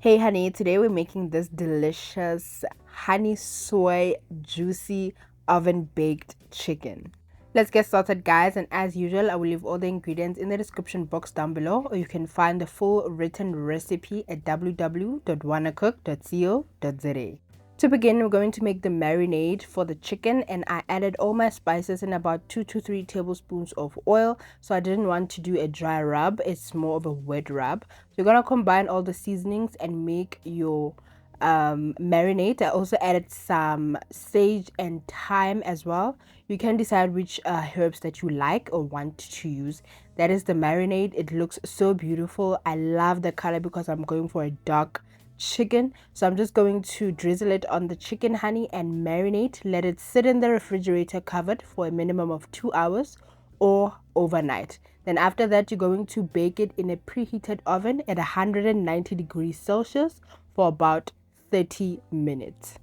Hey honey, today we're making this delicious honey soy juicy oven baked chicken. Let's get started guys, and as usual I will leave all the ingredients in the description box down below, or you can find the full written recipe at www.wannacook.co.za. To begin, we're going to make the marinade for the chicken, and I added all my spices in about 2 to 3 tablespoons of oil, so I didn't want to do a dry rub, it's more of a wet rub. So you're going to combine all the seasonings and make your marinade. I also added some sage and thyme as well. You can decide which herbs that you like or want to use. That is the marinade. It looks so beautiful. I love the color because I'm going for a dark chicken, so I'm just going to drizzle it on the chicken honey and marinate. Let it sit in the refrigerator covered for a minimum of 2 hours or overnight. Then after that, you're going to bake it in a preheated oven at 190 degrees Celsius for about 30 minutes.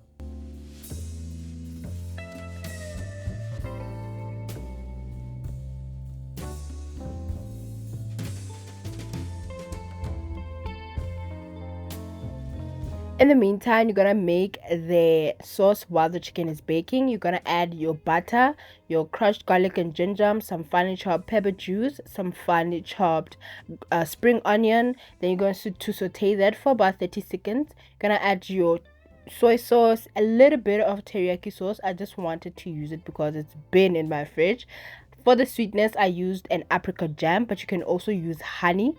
In the meantime, you're gonna make the sauce while the chicken is baking. You're gonna add your butter, your crushed garlic and ginger, some finely chopped pepper juice, some finely chopped spring onion. Then you're going to saute that for about 30 seconds. You're gonna add your soy sauce, a little bit of teriyaki sauce. I just wanted to use it because it's been in my fridge. For the sweetness, I used an apricot jam, but you can also use honey.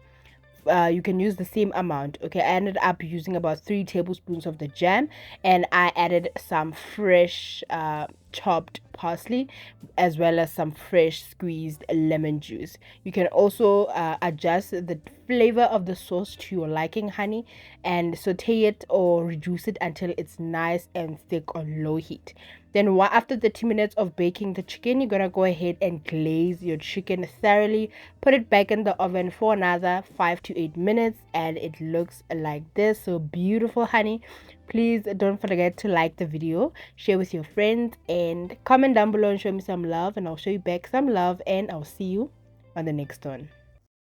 You can use the same amount. Okay, I ended up using about 3 tablespoons of the jam, and I added some fresh chopped parsley as well as some fresh squeezed lemon juice. You can also adjust the flavor of the sauce to your liking, honey, and saute it or reduce it until it's nice and thick on low heat. Then after 30 minutes of baking the chicken, you're gonna go ahead and glaze your chicken thoroughly. Put it back in the oven for another 5 to 8 minutes, and it looks like this. So beautiful, honey. Please don't forget to like the video, share with your friends, and comment down below and show me some love, and I'll show you back some love, and I'll see you on the next one.